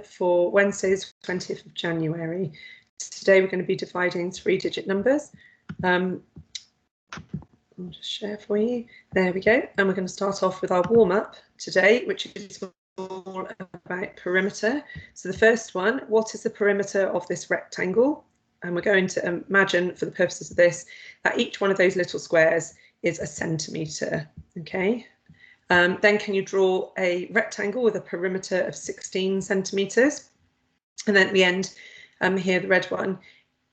for Wednesday's 20th of January. Today we're going to be dividing 3-digit numbers. I'll just share for you. There we go. And we're going to start off with our warm-up today, which is all about perimeter. So the first one, what is the perimeter of this rectangle? And we're going to imagine, for the purposes of this, that each one of those little squares is a centimetre. Okay. Then can you draw a rectangle with a perimeter of 16 centimetres? And then at the end, here, the red one,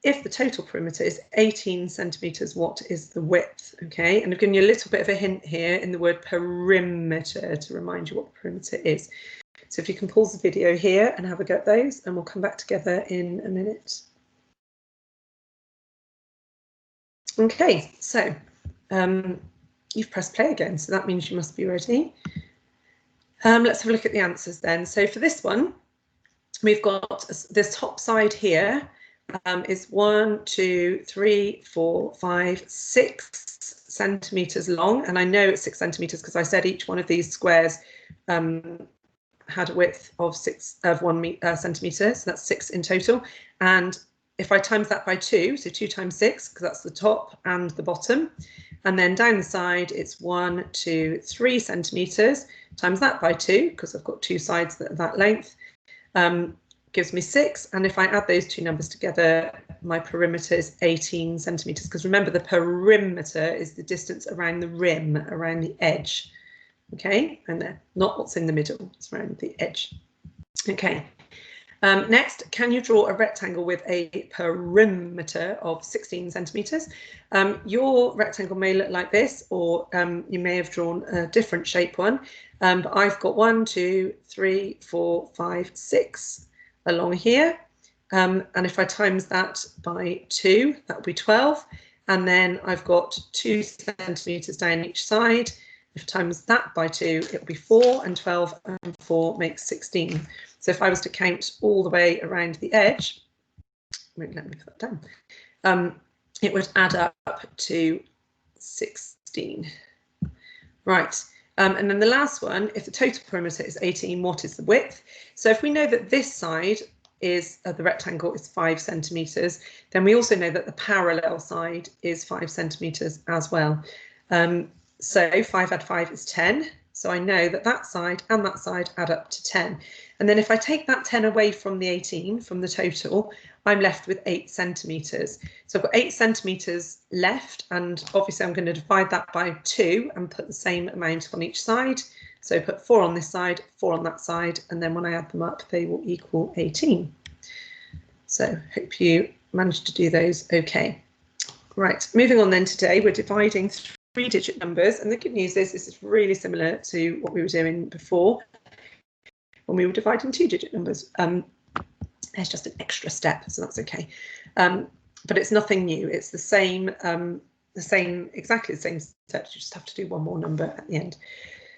if the total perimeter is 18 centimetres, what is the width? Okay, and I've given you a little bit of a hint here in the word perimeter to remind you what perimeter is. So if you can pause the video here and have a go at those, and we'll come back together in a minute. Okay, so you've pressed play again, so that means you must be ready. Let's have a look at the answers then. So for this one, we've got this top side here is 1, 2, 3, 4, 5, 6 centimetres long, and I know it's 6 centimetres because I said each one of these squares had a width of 1 centimetre, so that's 6 in total. And if I times that by 2, so 2 times 6, because that's the top and the bottom, and then down the side it's 1, 2, 3 centimetres, times that by 2, because I've got 2 sides that are that length, gives me 6. And if I add those two numbers together, my perimeter is 18 centimetres, because remember, the perimeter is the distance around the rim, around the edge. Okay, and not what's in the middle, it's around the edge. Okay. Next, can you draw a rectangle with a perimeter of 16 centimetres? Your rectangle may look like this, or you may have drawn a different shape one. But I've got 1, 2, 3, 4, 5, 6 along here. And if I times that by 2, that would be 12. And then I've got 2 centimetres down each side. If I times that by 2, it will be 4, and 12 and 4 makes 16. So if I was to count all the way around the edge, won't let me put that down, it would add up to 16. Right, and then the last one, if the total perimeter is 18, what is the width? So if we know that this side is the rectangle is 5 centimetres, then we also know that the parallel side is 5 centimetres as well. So 5 add 5 is 10. So I know that that side and that side add up to 10. And then if I take that 10 away from the 18, from the total, I'm left with 8 centimetres. So I've got 8 centimetres left, and obviously I'm going to divide that by 2 and put the same amount on each side. So put 4 on this side, 4 on that side, and then when I add them up, they will equal 18. So hope you managed to do those okay. Right, moving on then today, we're dividing 3-digit numbers, and the good news is this is really similar to what we were doing before when we were dividing 2-digit numbers. There's just an extra step, so that's okay. But it's nothing new. It's the same, exactly the same step. You just have to do one more number at the end.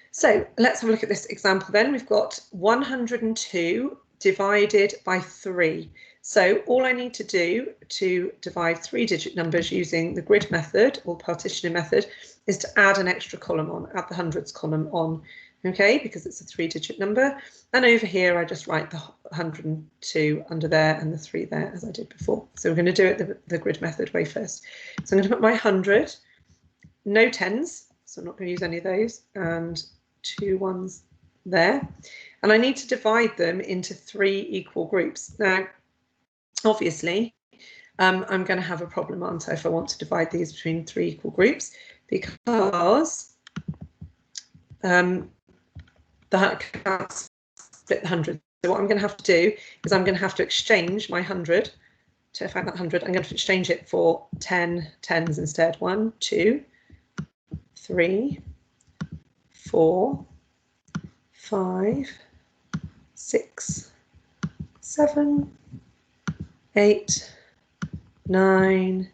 So let's have a look at this example then. We've got 102 divided by 3. So all I need to do to divide 3-digit numbers using the grid method or partitioning method is to add an extra column on, add the hundreds column on, okay, because it's a 3-digit number. And over here, I just write the 102 under there and the 3 there, as I did before. So we're going to do it the grid method way first. So I'm going to put my 100, no tens, so I'm not going to use any of those, and 2 ones there. And I need to divide them into 3 equal groups. Now, obviously, I'm going to have a problem, aren't I, if I want to divide these between 3 equal groups, because that can't split the 100. So what I'm going to have to do is I'm going to have to exchange my 100. To find that 100, I'm going to exchange it for 10 tens instead. 1, 2, 3, 4, 5, 6, 7, 8, 9,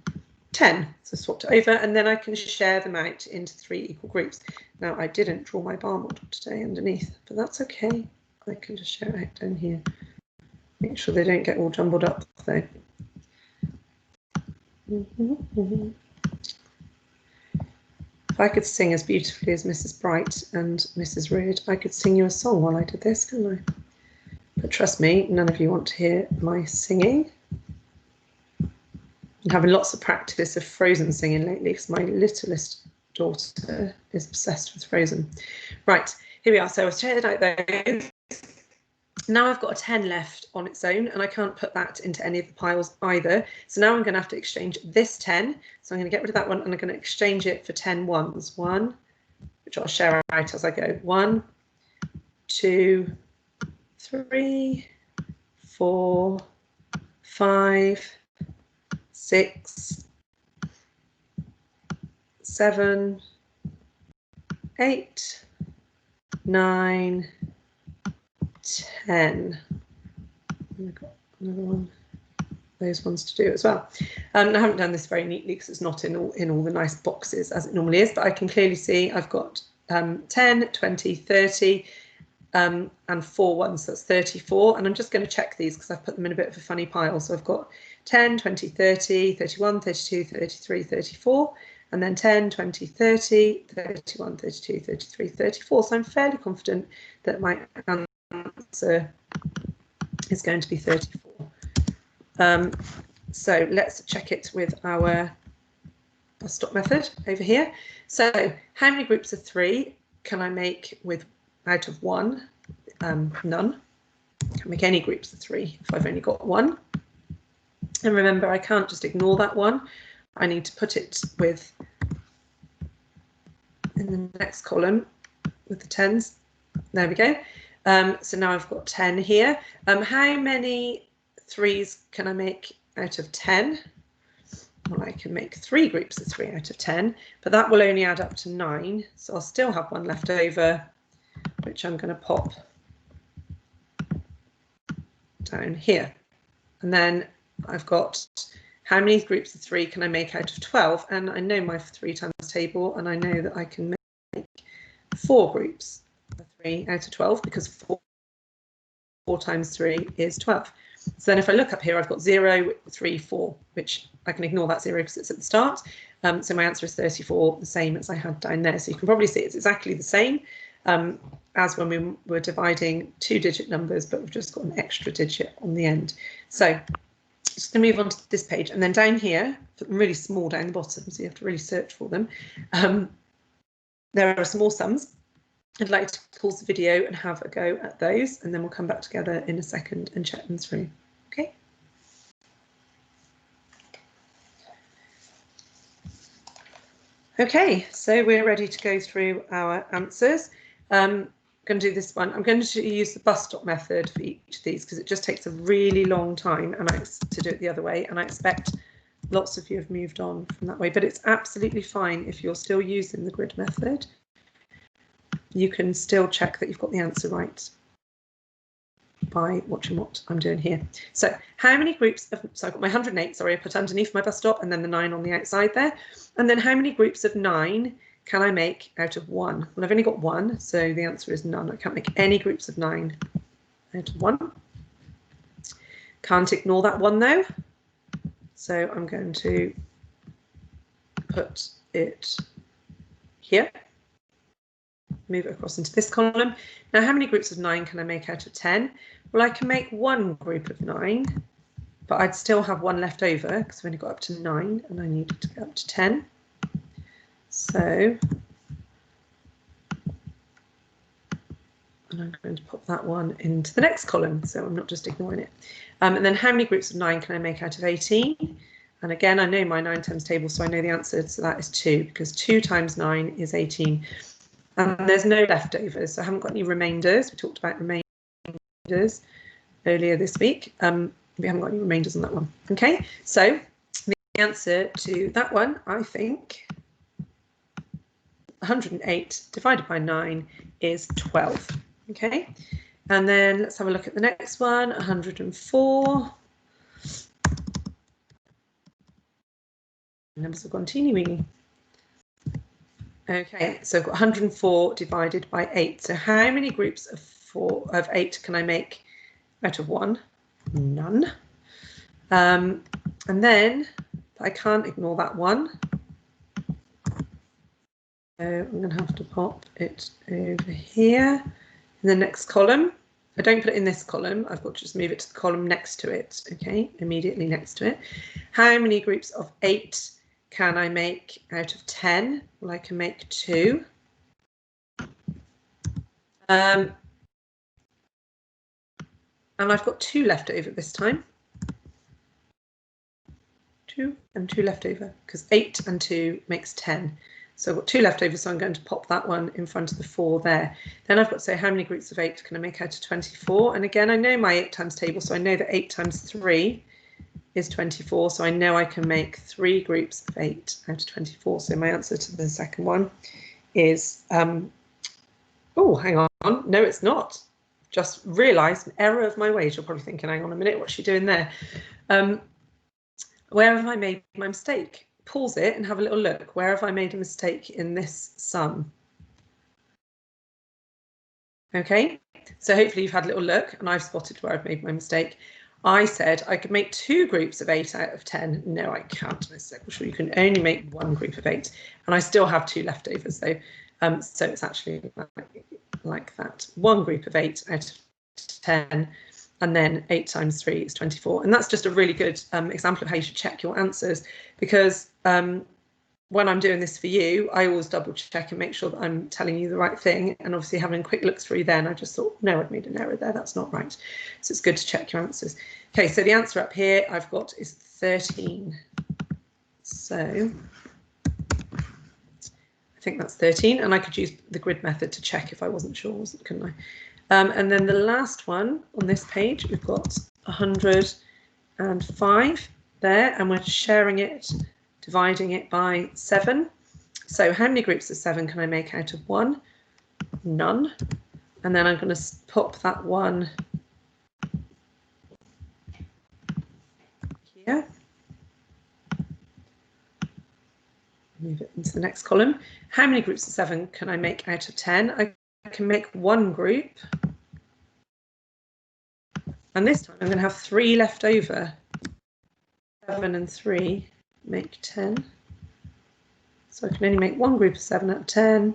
10. So swap it over, and then I can share them out into 3 equal groups. Now, I didn't draw my bar model today underneath, but that's okay. I can just share it out down here. Make sure they don't get all jumbled up though. If I could sing as beautifully as Mrs. Bright and Mrs. Reid, I could sing you a song while I did this, couldn't I? But trust me, none of you want to hear my singing. I'm having lots of practice of Frozen singing lately because my littlest daughter is obsessed with Frozen. Right, here we are. So I've shaded out those. Now I've got a 10 left on its own and I can't put that into any of the piles either. So now I'm going to have to exchange this 10. So I'm going to get rid of that one and I'm going to exchange it for 10 ones. One, which I'll share out as I go. 1, 2, 3, 4, 5, 6, 7, 8, 9, 10. I've got another one, those ones to do as well. I haven't done this very neatly because it's not in all the nice boxes as it normally is, but I can clearly see I've got 10, 20, 30, and 4 ones, so that's 34. And I'm just going to check these because I've put them in a bit of a funny pile. So I've got 10, 20, 30, 31, 32, 33, 34, and then 10, 20, 30, 31, 32, 33, 34. So I'm fairly confident that my answer is going to be 34. So let's check it with our bus stop method over here. So how many groups of 3 can I make with out of 1? None. Can't make any groups of 3 if I've only got 1. And remember, I can't just ignore that one. I need to put it with in the next column with the 10s. There we go. So now I've got 10 here. How many 3s can I make out of 10? Well, I can make 3 groups of 3 out of 10, but that will only add up to 9. So I'll still have one left over, which I'm going to pop down here. And then I've got how many groups of 3 can I make out of 12? And I know my 3 times table, and I know that I can make 4 groups of 3 out of 12 because 4 times 3 is 12. So then if I look up here, I've got 0, 3, 4, which I can ignore that 0 because it's at the start. So my answer is 34, the same as I had down there. So you can probably see it's exactly the same as when we were dividing 2-digit numbers, but we've just got an extra digit on the end. So just going to move on to this page, and then down here, put them really small down the bottom, so you have to really search for them. There are some more sums. I'd like to pause the video and have a go at those, and then we'll come back together in a second and check them through. Okay. Okay, so we're ready to go through our answers. I'm going to do this one. I'm going to use the bus stop method for each of these because it just takes a really long time to do it the other way, and I expect lots of you have moved on from that way, but it's absolutely fine if you're still using the grid method. You can still check that you've got the answer right by watching what I'm doing here. So how many groups of, so I've got my 108, sorry, I put underneath my bus stop and then the 9 on the outside there. And then how many groups of 9 can I make out of 1? Well, I've only got 1, so the answer is none. I can't make any groups of 9 out of 1. Can't ignore that 1 though. So I'm going to put it here. Move it across into this column. Now, how many groups of 9 can I make out of 10? Well, I can make 1 group of 9, but I'd still have 1 left over because I've only got up to 9 and I need to get up to 10. So, and I'm going to pop that one into the next column, so I'm not just ignoring it. And then how many groups of 9 can I make out of 18? And again, I know my 9 times table, so I know the answer, so that is 2, because 2 times 9 is 18. And there's no leftovers, so I haven't got any remainders. We talked about remainders earlier this week. We haven't got any remainders on that one. Okay, so the answer to that one, I think, 108 divided by 9 is 12. Okay, and then let's have a look at the next one, 104. Numbers have gone teeny-weeny. Okay, so I've got 104 divided by 8. So how many groups of 8 can I make out of 1? None. And then I can't ignore that 1. So I'm going to have to pop it over here in the next column. I don't put it in this column. I've got to just move it to the column next to it. Okay, immediately next to it. How many groups of 8 can I make out of 10? Well, I can make 2. And I've got 2 left over this time. 2 and 2 left over, because 8 and 2 makes 10. So I've got 2 left over, so I'm going to pop that one in front of the 4 there. Then I've got to say how many groups of 8 can I make out of 24? And again, I know my 8 times table, so I know that 8 times 3 is 24. So I know I can make 3 groups of 8 out of 24. So my answer to the second one is, oh, hang on. No, it's not. Just realised an error of my ways. You're probably thinking, hang on a minute, what's she doing there? Where have I made my mistake? Pause it and have a little look. Where have I made a mistake in this sum? Okay, so hopefully you've had a little look and I've spotted where I've made my mistake. I said I could make 2 groups of 8 out of 10. No, I can't. I said, well, sure, you can only make 1 group of 8. And I still have 2 leftovers though. So it's actually like that. 1 group of 8 out of 10. And then 8 times 3 is 24. And that's just a really good example of how you should check your answers, because when I'm doing this for you, I always double check and make sure that I'm telling you the right thing. And obviously having a quick look through then, I just thought, no, I've made an error there. That's not right. So it's good to check your answers. Okay, so the answer up here I've got is 13. So I think that's 13. And I could use the grid method to check if I wasn't sure, couldn't I? And then the last one on this page, we've got 105 there, and we're sharing it, dividing it by 7. So how many groups of 7 can I make out of 1? None. And then I'm going to pop that one here. Move it into the next column. How many groups of 7 can I make out of 10? I can make 1 group. And this time I'm going to have 3 left over. 7 and 3 make 10. So I can only make 1 group of 7 out of 10.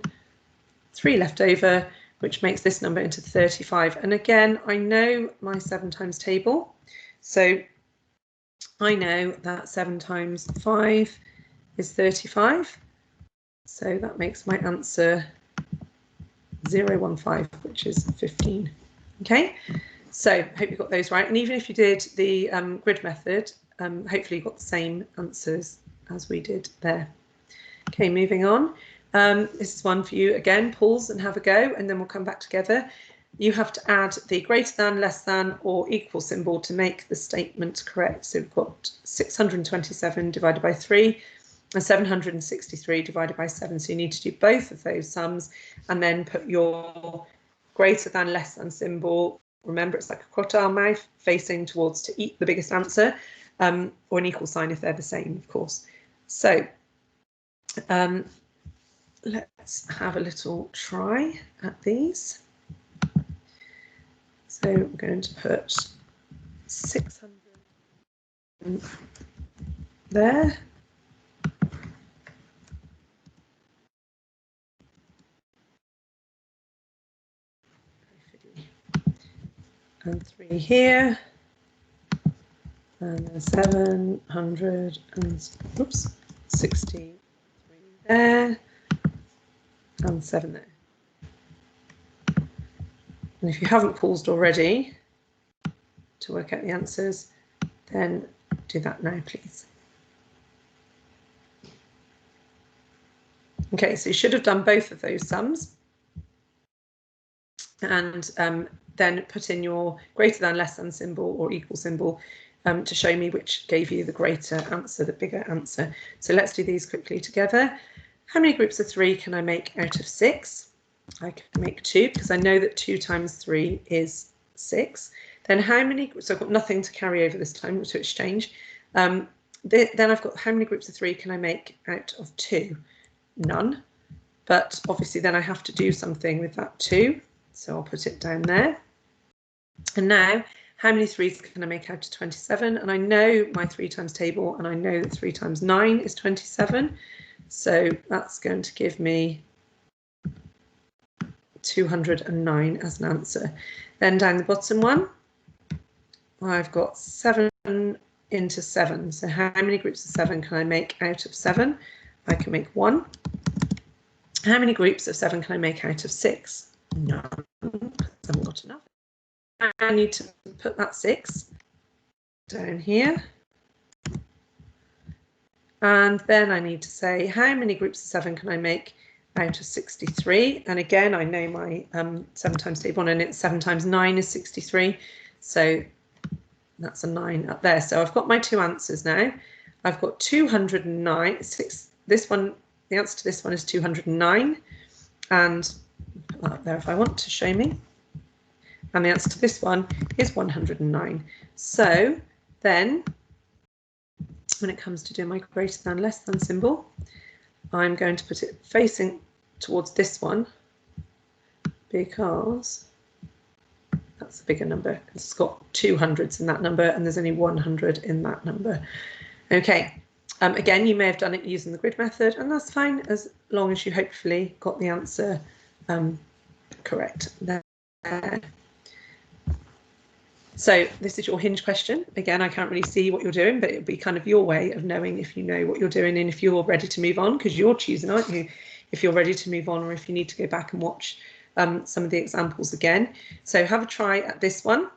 3 left over, which makes this number into 35. And again, I know my 7 times table. So I know that 7 times 5 is 35. So that makes my answer 015, which is 15. Okay, so hope you got those right. And even if you did the grid method, hopefully you got the same answers as we did there. Okay, moving on. This is one for you. Again, pause and have a go, and then we'll come back together. You have to add the greater than, less than, or equal symbol to make the statement correct. So we've got 627 divided by 3 and 763 divided by 7. So you need to do both of those sums and then put your greater than, less than symbol. Remember, it's like a crocodile mouth facing towards to eat the biggest answer, or an equal sign if they're the same, of course. So let's have a little try at these. So we're going to put 600 there. And 3 here. And then 763 there. And 7 there. And if you haven't paused already to work out the answers, then do that now, please. Okay, so you should have done both of those sums. And then put in your greater than, less than symbol or equal symbol to show me which gave you the greater answer, the bigger answer. So let's do these quickly together. How many groups of 3 can I make out of 6? I can make 2 because I know that 2 times 3 is 6. Then how many, so I've got nothing to carry over this time to exchange. Then I've got how many groups of 3 can I make out of 2? None. But obviously then I have to do something with that 2. So I'll put it down there. And now, how many 3s can I make out of 27? And I know my 3 times table, and I know that 3 times 9 is 27. So that's going to give me 209 as an answer. Then down the bottom one, I've got 7 into 7. So how many groups of 7 can I make out of 7? I can make 1. How many groups of 7 can I make out of 6? None, because I haven't got enough. I need to put that 6 down here. And then I need to say, how many groups of 7 can I make out of 63? And again, I know my 7 times table, and it's 7 times 9 is 63. So that's a 9 up there. So I've got my 2 answers now. I've got 209. This one, the answer to this one is 209. And put that up there if I want to show me. And the answer to this one is 109. So then, when it comes to doing my greater than, less than symbol, I'm going to put it facing towards this one because that's the bigger number. It's got 200s in that number and there's only 100 in that number. Okay, again, you may have done it using the grid method, and that's fine as long as you hopefully got the answer correct there. So this is your hinge question. Again, I can't really see what you're doing, but it'll be kind of your way of knowing if you know what you're doing and if you're ready to move on, because you're choosing, aren't you, if you're ready to move on or if you need to go back and watch some of the examples again. So have a try at this one,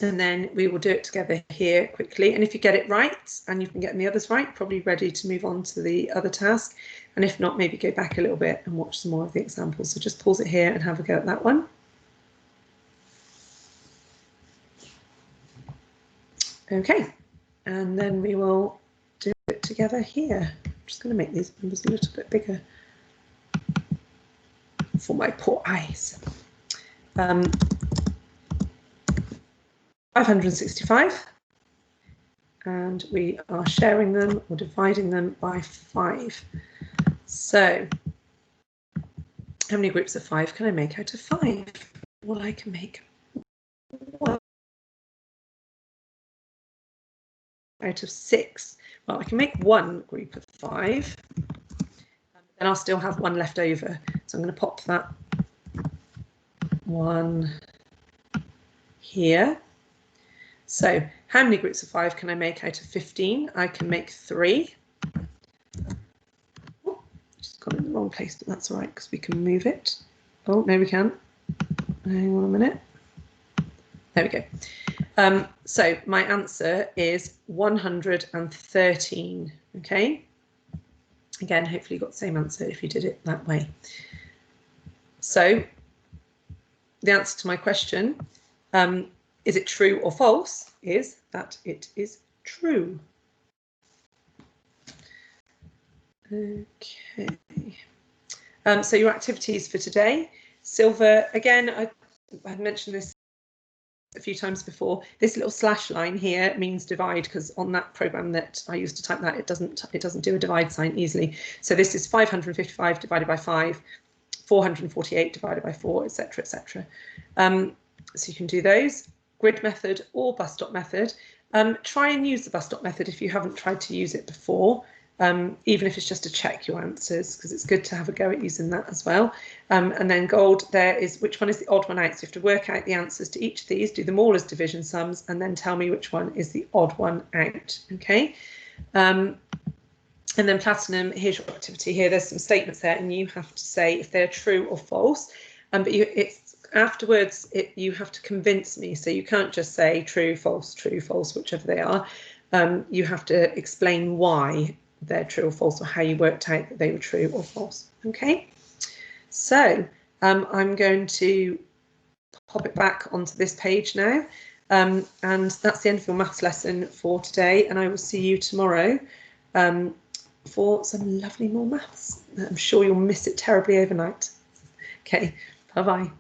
and then we will do it together here quickly. And if you get it right and you've been getting the others right, probably ready to move on to the other task. And if not, maybe go back a little bit and watch some more of the examples. So just pause it here and have a go at that one. Okay, and then we will do it together here. I'm just going to make these numbers a little bit bigger for my poor eyes. 565, and we are sharing them or dividing them by 5. So how many groups of 5 can I make out of 5? Well, I can make 1 out of 6. Well, I can make 1 group of 5, then I'll still have 1 left over. So I'm going to pop that 1 here. So how many groups of 5 can I make out of 15? I can make 3. Oh, just got it in the wrong place, but that's all right because we can move it. Oh, no, we can't. Hang on a minute. There we go. So my answer is 113. Okay. Again, hopefully you got the same answer if you did it that way. So the answer to my question, is it true or false, is that it is true. Okay. So your activities for today. Silver, again, I mentioned this a few times before. This little slash line here means divide, because on that program that I used to type that, it doesn't do a divide sign easily. So this is 555 divided by 5, 448 divided by 4, etc., etc. So you can do those. Grid method or bus stop method. Try and use the bus stop method if you haven't tried to use it before, even if it's just to check your answers, because it's good to have a go at using that as well. And then gold, there is which one is the odd one out. So you have to work out the answers to each of these, do them all as division sums, and then tell me which one is the odd one out. Okay. And then platinum, here's your activity here. There's some statements there, and you have to say if they're true or false. But afterwards, you have to convince me. So you can't just say true, false, whichever they are. You have to explain why they're true or false, or how you worked out that they were true or false. Okay, so I'm going to pop it back onto this page now, and that's the end of your maths lesson for today, and I will see you tomorrow for some lovely more maths. I'm sure you'll miss it terribly overnight. Okay, bye bye.